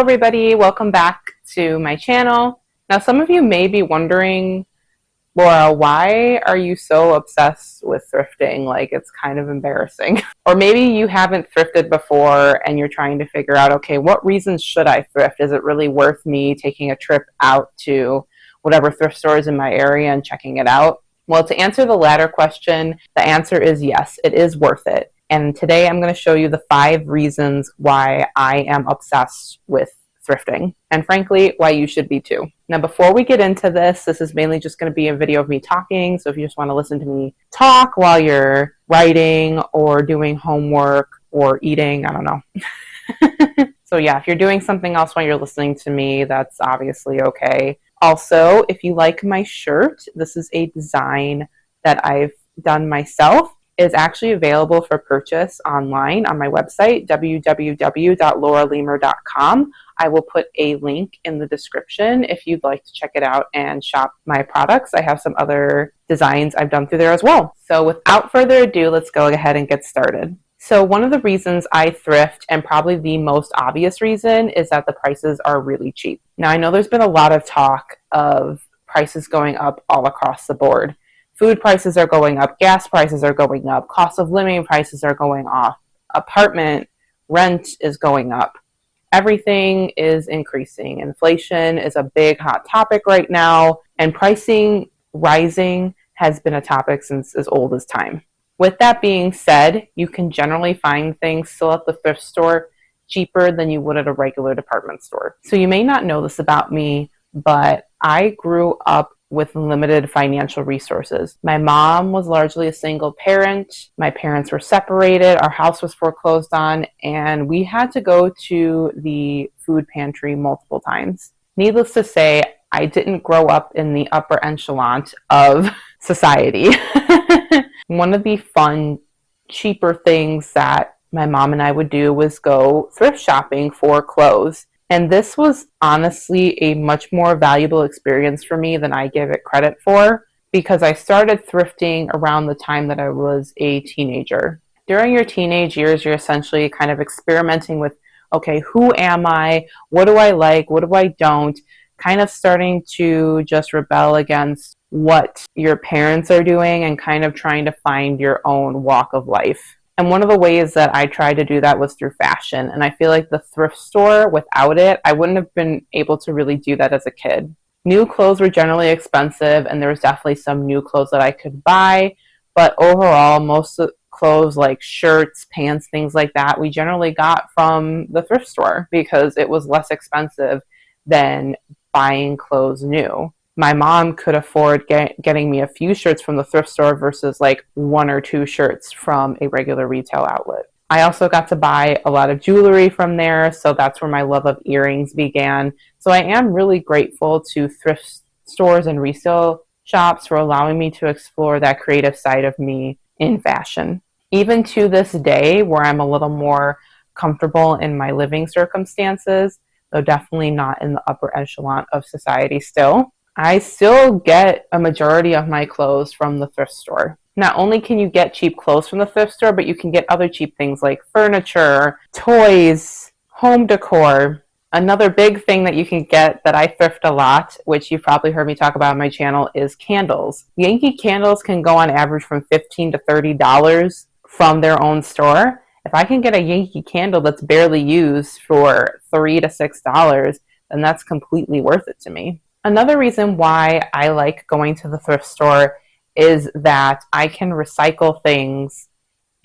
everybody, welcome back to my channel. Now some of you may be wondering, Laura, why are you so obsessed with thrifting? Like, it's kind of embarrassing. Or maybe you haven't thrifted before and you're trying to figure out, okay, what reasons should I thrift? Is it really worth me taking a trip out to whatever thrift store is in my area and checking it out? Well, to answer the latter question, the answer is yes, it is worth it. And today I'm going to show you the 5 reasons why I am obsessed with thrifting, and frankly, why you should be too. Now, before we get into this is mainly just going to be a video of me talking, so if you just want to listen to me talk while you're writing or doing homework or eating, I don't know. So yeah, if you're doing something else while you're listening to me, that's obviously okay. Also, if you like my shirt, this is a design that I've done myself. Is actually available for purchase online on my website, www.lauralemur.com. I will put a link in the description if you'd like to check it out and shop my products. I have some other designs I've done through there as well. So without further ado, let's go ahead and get started. So one of the reasons I thrift, and probably the most obvious reason, is that the prices are really cheap. Now, I know there's been a lot of talk of prices going up all across the board. Food prices are going up, gas prices are going up, cost of living prices are going off, apartment rent is going up. Everything is increasing. Inflation is a big hot topic right now, and pricing rising has been a topic since as old as time. With that being said, you can generally find things still at the thrift store cheaper than you would at a regular department store. So you may not know this about me, but I grew up with limited financial resources. My mom was largely a single parent. My parents were separated. Our house was foreclosed on, and we had to go to the food pantry multiple times. Needless to say, I didn't grow up in the upper echelon of society. One of the fun, cheaper things that my mom and I would do was go thrift shopping for clothes. And this was honestly a much more valuable experience for me than I give it credit for, because I started thrifting around the time that I was a teenager. During your teenage years, you're essentially kind of experimenting with, okay, who am I? What do I like? What do I don't? Kind of starting to just rebel against what your parents are doing and kind of trying to find your own walk of life. And one of the ways that I tried to do that was through fashion. And I feel like the thrift store, without it, I wouldn't have been able to really do that as a kid. New clothes were generally expensive, and there was definitely some new clothes that I could buy. But overall, most of the clothes like shirts, pants, things like that, we generally got from the thrift store because it was less expensive than buying clothes new. My mom could afford getting me a few shirts from the thrift store versus like 1 or 2 shirts from a regular retail outlet. I also got to buy a lot of jewelry from there, so that's where my love of earrings began. So I am really grateful to thrift stores and resale shops for allowing me to explore that creative side of me in fashion. Even to this day, where I'm a little more comfortable in my living circumstances, though definitely not in the upper echelon of society still, I still get a majority of my clothes from the thrift store. Not only can you get cheap clothes from the thrift store, but you can get other cheap things like furniture, toys, home decor. Another big thing that you can get that I thrift a lot, which you've probably heard me talk about on my channel, is candles. Yankee candles can go on average from $15 to $30 from their own store. If I can get a Yankee candle that's barely used for $3 to $6, then that's completely worth it to me. Another reason why I like going to the thrift store is that I can recycle things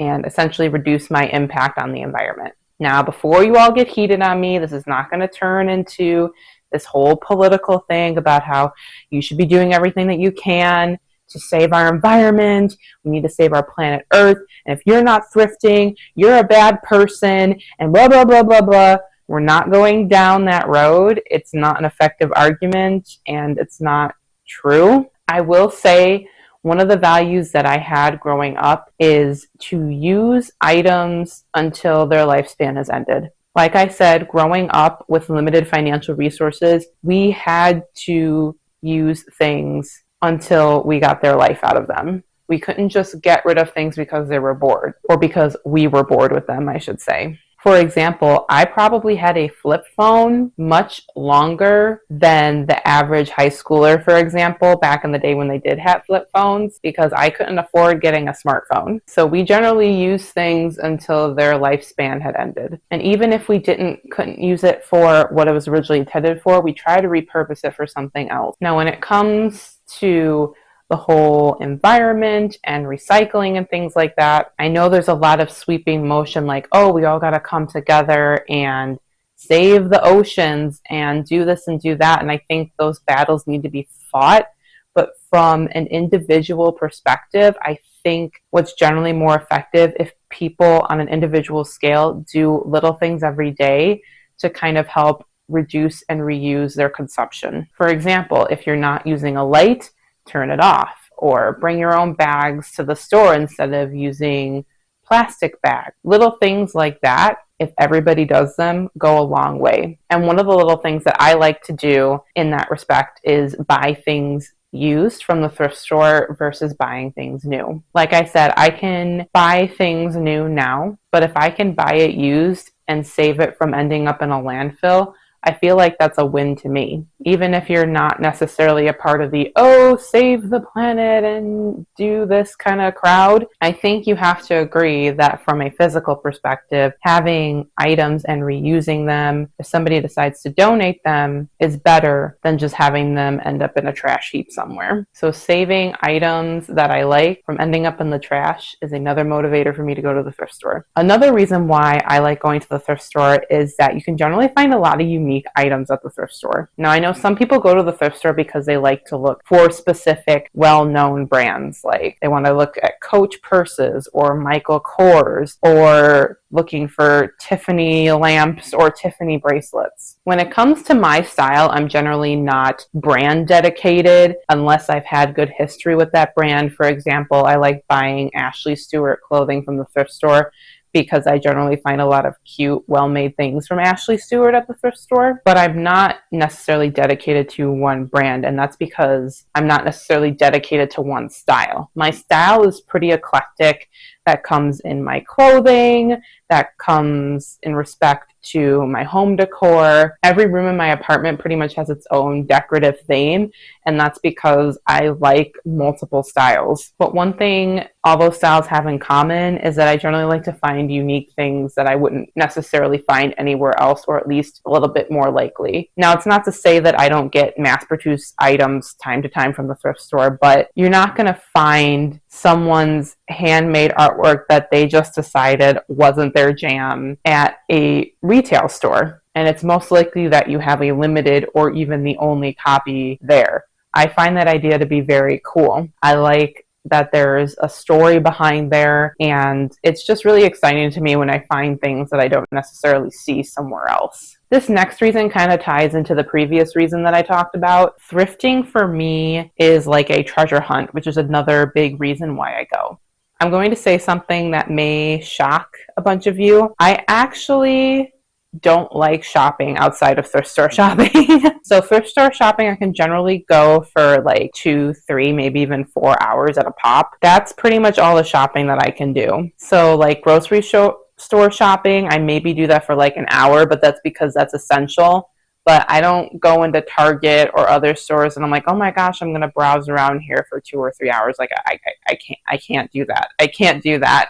and essentially reduce my impact on the environment. Now, before you all get heated on me, this is not going to turn into this whole political thing about how you should be doing everything that you can to save our environment. We need to save our planet Earth. And if you're not thrifting, you're a bad person, and blah, blah, blah, blah, blah. We're not going down that road. It's not an effective argument, and it's not true. I will say one of the values that I had growing up is to use items until their lifespan has ended. Like I said, growing up with limited financial resources, we had to use things until we got their life out of them. We couldn't just get rid of things because they were bored, or because we were bored with them, I should say. For example, I probably had a flip phone much longer than the average high schooler, for example, back in the day when they did have flip phones, because I couldn't afford getting a smartphone. So we generally use things until their lifespan had ended. And even if we couldn't use it for what it was originally intended for, we try to repurpose it for something else. Now, when it comes to the whole environment and recycling and things like that, I know there's a lot of sweeping motion like, oh, we all got to come together and save the oceans and do this and do that. And I think those battles need to be fought. But from an individual perspective, I think what's generally more effective if people on an individual scale do little things every day to kind of help reduce and reuse their consumption. For example, if you're not using a light, turn it off, or bring your own bags to the store instead of using plastic bags. Little things like that, if everybody does them, go a long way. And one of the little things that I like to do in that respect is buy things used from the thrift store versus buying things new. Like I said, I can buy things new now, but if I can buy it used and save it from ending up in a landfill, I feel like that's a win to me. Even if you're not necessarily a part of the, oh, save the planet and do this kind of crowd, I think you have to agree that from a physical perspective, having items and reusing them, if somebody decides to donate them, is better than just having them end up in a trash heap somewhere. So saving items that I like from ending up in the trash is another motivator for me to go to the thrift store. Another reason why I like going to the thrift store is that you can generally find a lot of unique items at the thrift store. Now, I know some people go to the thrift store because they like to look for specific well-known brands, like they want to look at Coach purses or Michael Kors, or looking for Tiffany lamps or Tiffany bracelets. When it comes to my style, I'm generally not brand dedicated unless I've had good history with that brand. For example, I like buying Ashley Stewart clothing from the thrift store because I generally find a lot of cute, well-made things from Ashley Stewart at the thrift store. But I'm not necessarily dedicated to one brand, and that's because I'm not necessarily dedicated to one style. My style is pretty eclectic. That comes in my clothing, that comes in respect to my home decor. Every room in my apartment pretty much has its own decorative theme, and that's because I like multiple styles. But one thing all those styles have in common is that I generally like to find unique things that I wouldn't necessarily find anywhere else, or at least a little bit more likely. Now, it's not to say that I don't get mass-produced items time to time from the thrift store, but you're not going to find someone's handmade artwork that they just decided wasn't their jam at a retail store. And it's most likely that you have a limited or even the only copy there. I find that idea to be very cool. I like that there's a story behind there, and it's just really exciting to me when I find things that I don't necessarily see somewhere else. This next reason kind of ties into the previous reason that I talked about. Thrifting for me is like a treasure hunt, which is another big reason why I go. I'm going to say something that may shock a bunch of you. I actually don't like shopping outside of thrift store shopping. So thrift store shopping, I can generally go for like 2, 3, maybe even 4 hours at a pop. That's pretty much all the shopping that I can do. So like grocery store shopping, I maybe do that for like an hour, but that's because that's essential. But I don't go into Target or other stores and I'm like, oh my gosh, I'm going to browse around here for 2 or 3 hours. Like I can't do that. I can't do that.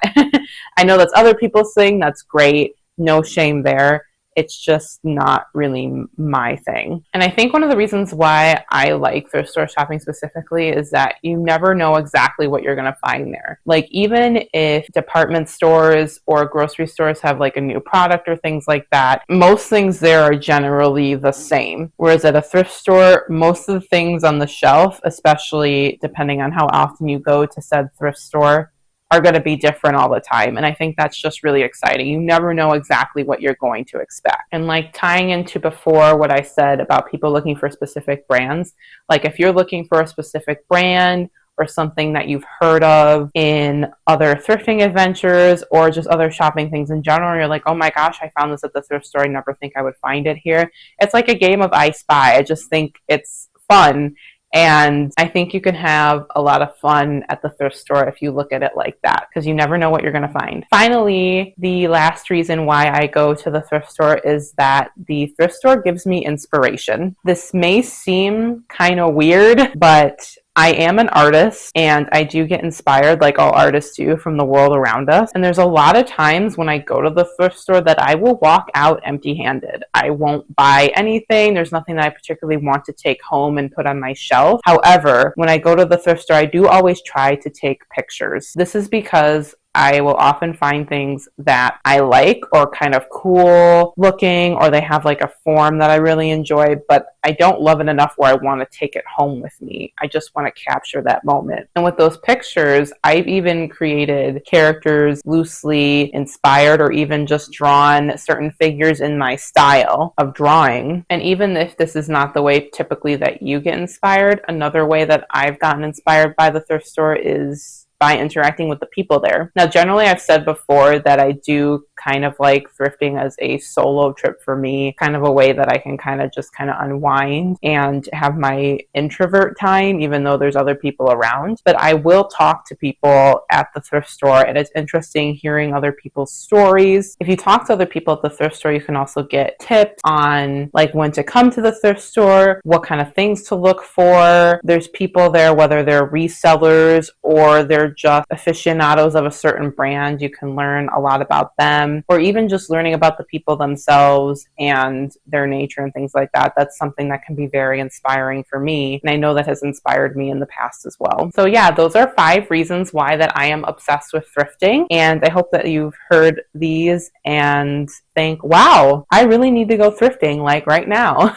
I know that's other people's thing. That's great. No shame there. It's just not really my thing. And I think one of the reasons why I like thrift store shopping specifically is that you never know exactly what you're going to find there. Like even if department stores or grocery stores have like a new product or things like that, most things there are generally the same. Whereas at a thrift store, most of the things on the shelf, especially depending on how often you go to said thrift store, are going to be different all the time. And I think that's just really exciting. You never know exactly what you're going to expect. And like tying into before what I said about people looking for specific brands, like if you're looking for a specific brand or something that you've heard of in other thrifting adventures or just other shopping things in general, you're like, oh my gosh, I found this at the thrift store. I never think I would find it here. It's like a game of I Spy. I just think it's fun. And I think you can have a lot of fun at the thrift store if you look at it like that, because you never know what you're going to find. Finally, the last reason why I go to the thrift store is that the thrift store gives me inspiration. This may seem kind of weird, but I am an artist and I do get inspired, like all artists do, from the world around us. And there's a lot of times when I go to the thrift store that I will walk out empty-handed. I won't buy anything. There's nothing that I particularly want to take home and put on my shelf. However, when I go to the thrift store, I do always try to take pictures. This is because I will often find things that I like or kind of cool looking, or they have like a form that I really enjoy, but I don't love it enough where I want to take it home with me. I just want to capture that moment. And with those pictures, I've even created characters loosely inspired or even just drawn certain figures in my style of drawing. And even if this is not the way typically that you get inspired, another way that I've gotten inspired by the thrift store is by interacting with the people there. Now, generally, I've said before that I do kind of like thrifting as a solo trip for me, kind of a way that I can kind of unwind and have my introvert time, even though there's other people around. But I will talk to people at the thrift store, and it's interesting hearing other people's stories. If you talk to other people at the thrift store, you can also get tips on like when to come to the thrift store, what kind of things to look for. There's people there, whether they're resellers or they're just aficionados of a certain brand. You can learn a lot about them, or even just learning about the people themselves and their nature and things like that. That's something that can be very inspiring for me, and I know that has inspired me in the past as well. So yeah, those are 5 reasons why that I am obsessed with thrifting, and I hope that you've heard these and think, wow, I really need to go thrifting like right now.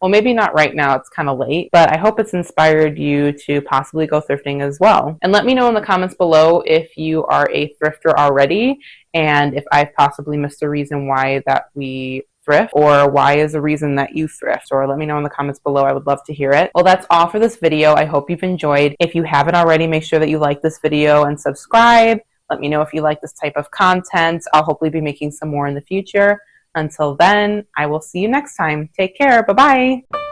Well, maybe not right now, it's kind of late, but I hope it's inspired you to possibly go thrifting as well. And let me know in the comments below if you are a thrifter already, and if I've possibly missed a reason why that we thrift, or why is the reason that you thrift, or let me know in the comments below. I would love to hear it. Well, that's all for this video. I hope you've enjoyed. If you haven't already, make sure that you like this video and subscribe. Let me know if you like this type of content. I'll hopefully be making some more in the future. Until then, I will see you next time. Take care. Bye-bye.